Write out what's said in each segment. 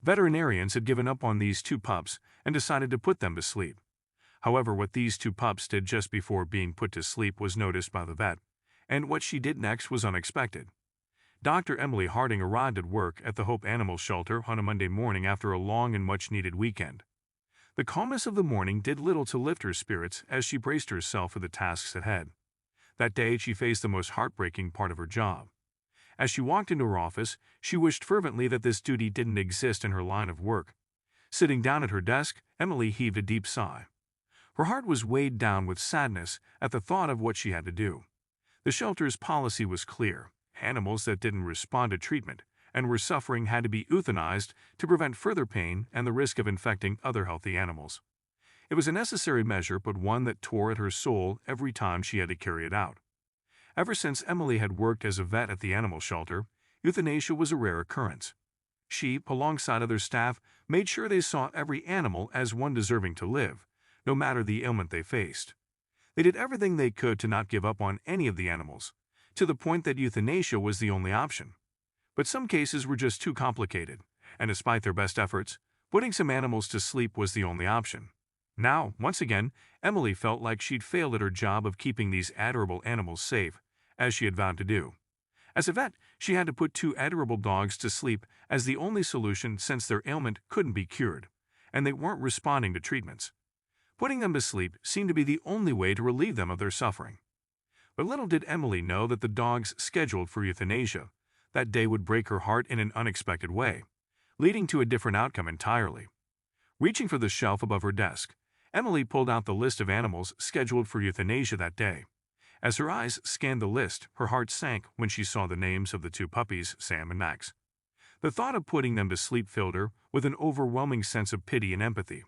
Veterinarians had given up on these two pups and decided to put them to sleep. However, what these two pups did just before being put to sleep was noticed by the vet, and what she did next was unexpected. Dr. Emily Harding arrived at work at the Hope Animal Shelter on a Monday morning after a long and much-needed weekend. The calmness of the morning did little to lift her spirits as she braced herself for the tasks ahead. That day, she faced the most heartbreaking part of her job. As she walked into her office, she wished fervently that this duty didn't exist in her line of work. Sitting down at her desk, Emily heaved a deep sigh. Her heart was weighed down with sadness at the thought of what she had to do. The shelter's policy was clear. Animals that didn't respond to treatment and were suffering had to be euthanized to prevent further pain and the risk of infecting other healthy animals. It was a necessary measure, but one that tore at her soul every time she had to carry it out. Ever since Emily had worked as a vet at the animal shelter, euthanasia was a rare occurrence. She, alongside other staff, made sure they saw every animal as one deserving to live, no matter the ailment they faced. They did everything they could to not give up on any of the animals, to the point that euthanasia was the only option. But some cases were just too complicated, and despite their best efforts, putting some animals to sleep was the only option. Now, once again, Emily felt like she'd failed at her job of keeping these adorable animals safe, as she had vowed to do. As a vet, she had to put two adorable dogs to sleep as the only solution since their ailment couldn't be cured, and they weren't responding to treatments. Putting them to sleep seemed to be the only way to relieve them of their suffering. But little did Emily know that the dogs scheduled for euthanasia that day would break her heart in an unexpected way, leading to a different outcome entirely. Reaching for the shelf above her desk, Emily pulled out the list of animals scheduled for euthanasia that day. As her eyes scanned the list, her heart sank when she saw the names of the two puppies, Sam and Max. The thought of putting them to sleep filled her with an overwhelming sense of pity and empathy.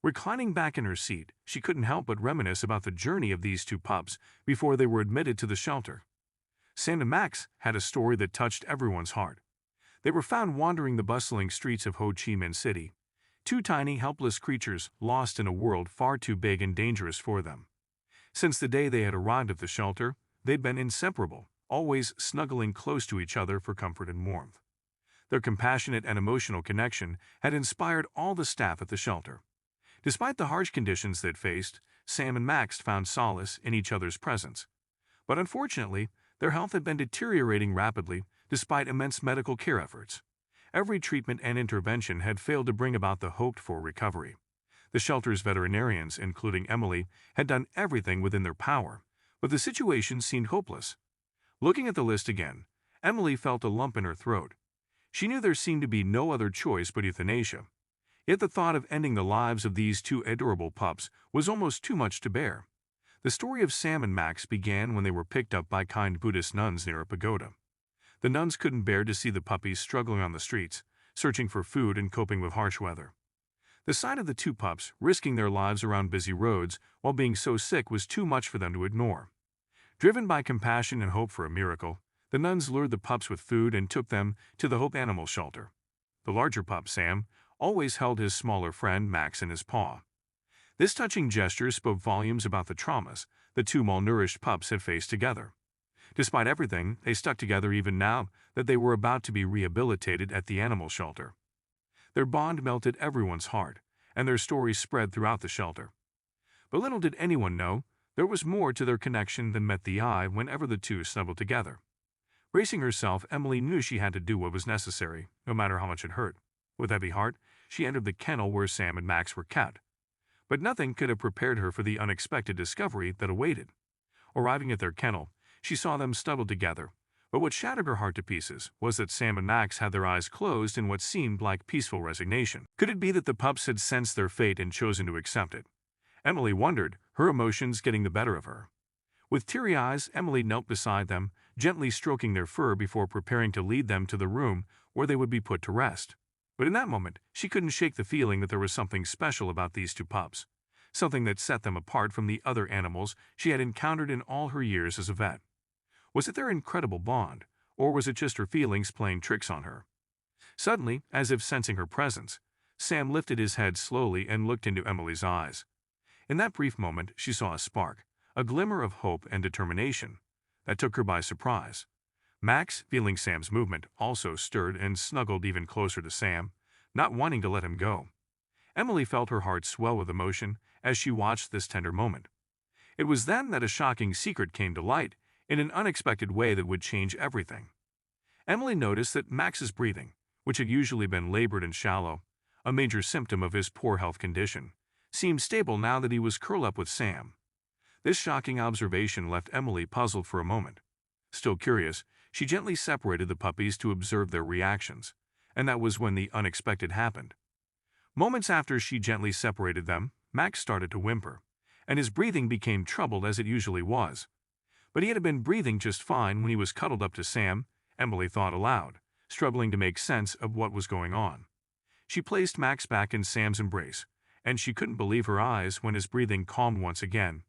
Reclining back in her seat, she couldn't help but reminisce about the journey of these two pups before they were admitted to the shelter. Sam and Max had a story that touched everyone's heart. They were found wandering the bustling streets of Ho Chi Minh City, two tiny, helpless creatures lost in a world far too big and dangerous for them. Since the day they had arrived at the shelter, they'd been inseparable, always snuggling close to each other for comfort and warmth. Their compassionate and emotional connection had inspired all the staff at the shelter. Despite the harsh conditions they'd faced, Sam and Max found solace in each other's presence. But unfortunately, their health had been deteriorating rapidly despite immense medical care efforts. Every treatment and intervention had failed to bring about the hoped-for recovery. The shelter's veterinarians, including Emily, had done everything within their power, but the situation seemed hopeless. Looking at the list again, Emily felt a lump in her throat. She knew there seemed to be no other choice but euthanasia. Yet the thought of ending the lives of these two adorable pups was almost too much to bear. The story of Sam and Max began when they were picked up by kind Buddhist nuns near a pagoda. The nuns couldn't bear to see the puppies struggling on the streets, searching for food and coping with harsh weather. The sight of the two pups risking their lives around busy roads while being so sick was too much for them to ignore. Driven by compassion and hope for a miracle, the nuns lured the pups with food and took them to the Hope Animal Shelter. The larger pup, Sam, always held his smaller friend Max in his paw. This touching gesture spoke volumes about the traumas the two malnourished pups had faced together. Despite everything, they stuck together even now that they were about to be rehabilitated at the animal shelter. Their bond melted everyone's heart, and their stories spread throughout the shelter. But little did anyone know, there was more to their connection than met the eye whenever the two snuggled together. Bracing herself, Emily knew she had to do what was necessary, no matter how much it hurt. With heavy heart, she entered the kennel where Sam and Max were kept. But nothing could have prepared her for the unexpected discovery that awaited. Arriving at their kennel, she saw them snuggled together, but what shattered her heart to pieces was that Sam and Max had their eyes closed in what seemed like peaceful resignation. Could it be that the pups had sensed their fate and chosen to accept it? Emily wondered, her emotions getting the better of her. With teary eyes, Emily knelt beside them, gently stroking their fur before preparing to lead them to the room where they would be put to rest. But in that moment, she couldn't shake the feeling that there was something special about these two pups, something that set them apart from the other animals she had encountered in all her years as a vet. Was it their incredible bond, or was it just her feelings playing tricks on her? Suddenly, as if sensing her presence, Sam lifted his head slowly and looked into Emily's eyes. In that brief moment, she saw a spark, a glimmer of hope and determination, that took her by surprise. Max, feeling Sam's movement, also stirred and snuggled even closer to Sam, not wanting to let him go. Emily felt her heart swell with emotion as she watched this tender moment. It was then that a shocking secret came to light in an unexpected way that would change everything. Emily noticed that Max's breathing, which had usually been labored and shallow, a major symptom of his poor health condition, seemed stable now that he was curled up with Sam. This shocking observation left Emily puzzled for a moment. Still curious, she gently separated the puppies to observe their reactions, and that was when the unexpected happened. Moments after she gently separated them, Max started to whimper, and his breathing became troubled as it usually was. But he had been breathing just fine when he was cuddled up to Sam, Emily thought aloud, struggling to make sense of what was going on. She placed Max back in Sam's embrace, and she couldn't believe her eyes when his breathing calmed once again.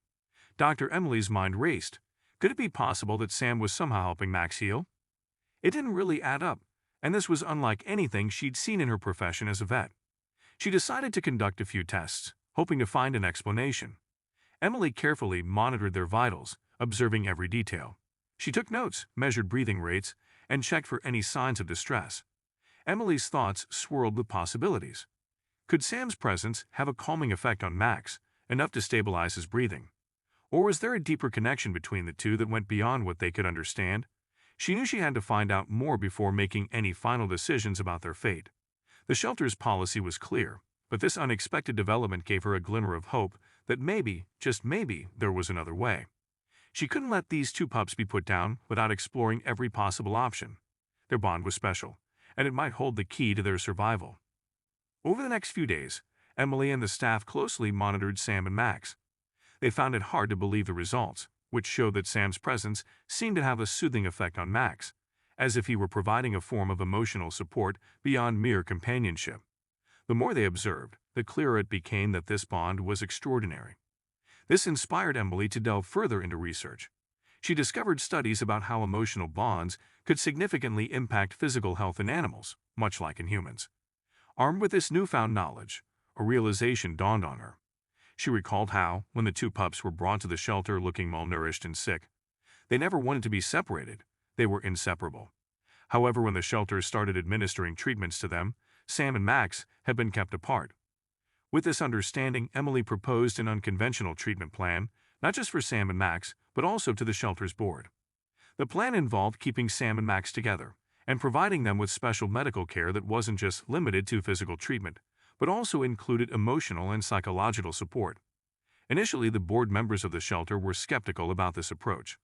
Dr. Emily's mind raced. Could it be possible that Sam was somehow helping Max heal? It didn't really add up, and this was unlike anything she'd seen in her profession as a vet. She decided to conduct a few tests, hoping to find an explanation. Emily carefully monitored their vitals, observing every detail. She took notes, measured breathing rates, and checked for any signs of distress. Emily's thoughts swirled with possibilities. Could Sam's presence have a calming effect on Max, enough to stabilize his breathing? Or was there a deeper connection between the two that went beyond what they could understand? She knew she had to find out more before making any final decisions about their fate. The shelter's policy was clear, but this unexpected development gave her a glimmer of hope that maybe, just maybe, there was another way. She couldn't let these two pups be put down without exploring every possible option. Their bond was special, and it might hold the key to their survival. Over the next few days, Emily and the staff closely monitored Sam and Max. They found it hard to believe the results, which showed that Sam's presence seemed to have a soothing effect on Max, as if he were providing a form of emotional support beyond mere companionship. The more they observed, the clearer it became that this bond was extraordinary. This inspired Emily to delve further into research. She discovered studies about how emotional bonds could significantly impact physical health in animals, much like in humans. Armed with this newfound knowledge, a realization dawned on her. She recalled how, when the two pups were brought to the shelter looking malnourished and sick, they never wanted to be separated. They were inseparable. However, when the shelter started administering treatments to them, Sam and Max had been kept apart. With this understanding, Emily proposed an unconventional treatment plan, not just for Sam and Max, but also to the shelter's board. The plan involved keeping Sam and Max together and providing them with special medical care that wasn't just limited to physical treatment, but also included emotional and psychological support. Initially, the board members of the shelter were skeptical about this approach.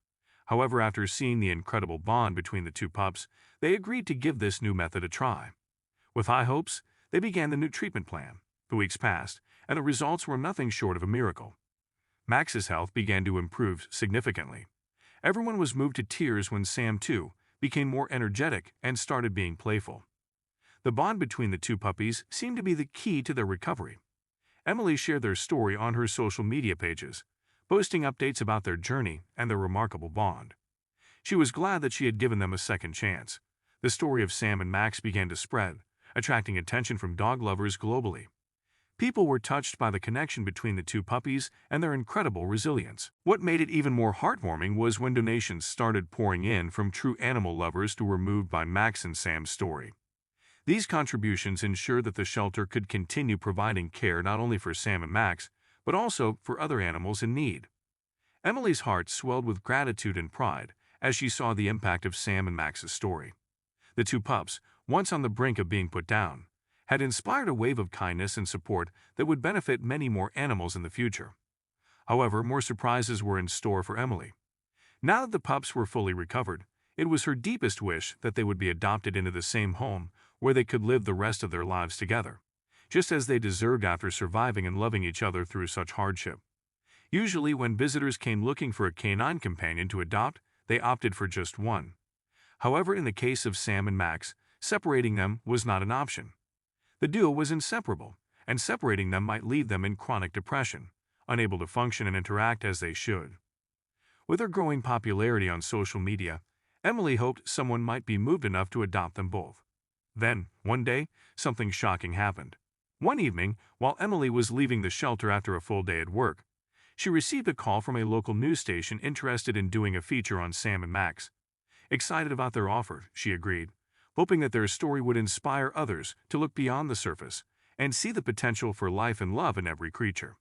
However, after seeing the incredible bond between the two pups, they agreed to give this new method a try. With high hopes, they began the new treatment plan. The weeks passed, and the results were nothing short of a miracle. Max's health began to improve significantly. Everyone was moved to tears when Sam, too, became more energetic and started being playful. The bond between the two puppies seemed to be the key to their recovery. Emily shared their story on her social media pages, posting updates about their journey and their remarkable bond. She was glad that she had given them a second chance. The story of Sam and Max began to spread, attracting attention from dog lovers globally. People were touched by the connection between the two puppies and their incredible resilience. What made it even more heartwarming was when donations started pouring in from true animal lovers who were moved by Max and Sam's story. These contributions ensured that the shelter could continue providing care not only for Sam and Max, but also for other animals in need. Emily's heart swelled with gratitude and pride as she saw the impact of Sam and Max's story. The two pups, once on the brink of being put down, had inspired a wave of kindness and support that would benefit many more animals in the future. However, more surprises were in store for Emily. Now that the pups were fully recovered, it was her deepest wish that they would be adopted into the same home where they could live the rest of their lives together, just as they deserved after surviving and loving each other through such hardship. Usually, when visitors came looking for a canine companion to adopt, they opted for just one. However, in the case of Sam and Max, separating them was not an option. The duo was inseparable, and separating them might leave them in chronic depression, unable to function and interact as they should. With her growing popularity on social media, Emily hoped someone might be moved enough to adopt them both. Then, one day, something shocking happened. One evening, while Emily was leaving the shelter after a full day at work, she received a call from a local news station interested in doing a feature on Sam and Max. Excited about their offer, she agreed, hoping that their story would inspire others to look beyond the surface and see the potential for life and love in every creature.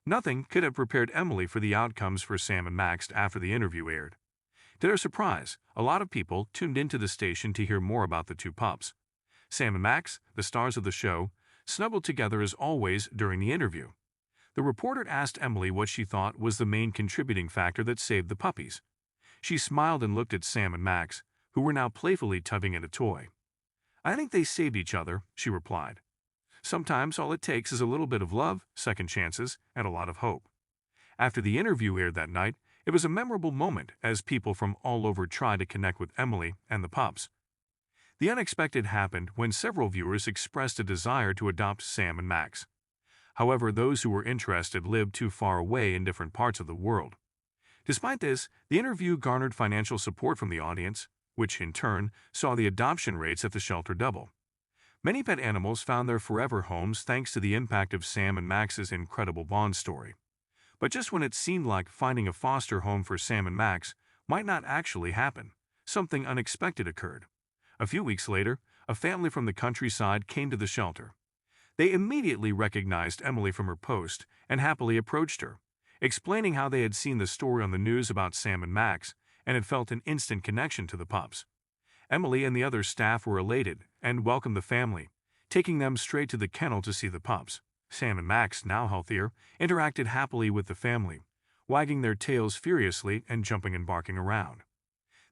Nothing could have prepared Emily for the outcomes for Sam and Max after the interview aired. To their surprise, a lot of people tuned into the station to hear more about the two pups. Sam and Max, the stars of the show, snuggled together as always during the interview. The reporter asked Emily what she thought was the main contributing factor that saved the puppies. She smiled and looked at Sam and Max, who were now playfully tugging at a toy. "I think they saved each other," she replied. "Sometimes all it takes is a little bit of love, second chances, and a lot of hope." After the interview aired that night, it was a memorable moment as people from all over tried to connect with Emily and the pups. The unexpected happened when several viewers expressed a desire to adopt Sam and Max. However, those who were interested lived too far away in different parts of the world. Despite this, the interview garnered financial support from the audience, which in turn saw the adoption rates at the shelter double. Many pet animals found their forever homes thanks to the impact of Sam and Max's incredible bond story. But just when it seemed like finding a foster home for Sam and Max might not actually happen, something unexpected occurred. A few weeks later, a family from the countryside came to the shelter. They immediately recognized Emily from her post and happily approached her, explaining how they had seen the story on the news about Sam and Max and had felt an instant connection to the pups. Emily and the other staff were elated and welcomed the family, taking them straight to the kennel to see the pups. Sam and Max, now healthier, interacted happily with the family, wagging their tails furiously and jumping and barking around.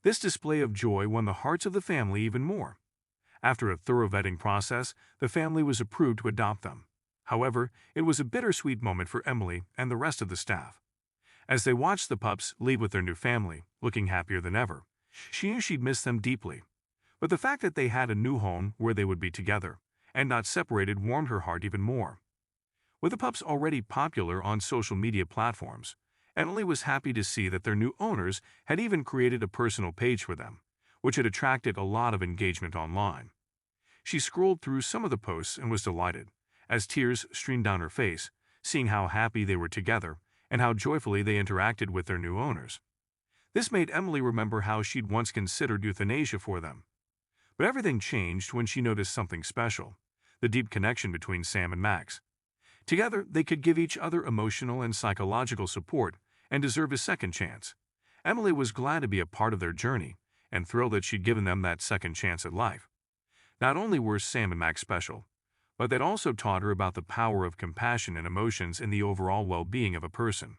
This display of joy won the hearts of the family even more. After a thorough vetting process, the family was approved to adopt them. However, it was a bittersweet moment for Emily and the rest of the staff. As they watched the pups leave with their new family, looking happier than ever, she knew she'd miss them deeply. But the fact that they had a new home where they would be together and not separated warmed her heart even more. With the pups already popular on social media platforms, Emily was happy to see that their new owners had even created a personal page for them, which had attracted a lot of engagement online. She scrolled through some of the posts and was delighted, as tears streamed down her face, seeing how happy they were together and how joyfully they interacted with their new owners. This made Emily remember how she'd once considered euthanasia for them. But everything changed when she noticed something special: the deep connection between Sam and Max. Together, they could give each other emotional and psychological support and deserve a second chance. Emily was glad to be a part of their journey and thrilled that she'd given them that second chance at life. Not only were Sam and Max special, but they'd also taught her about the power of compassion and emotions in the overall well-being of a person.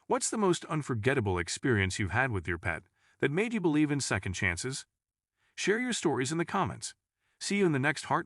What's the most unforgettable experience you've had with your pet that made you believe in second chances? Share your stories in the comments. See you in the next Heart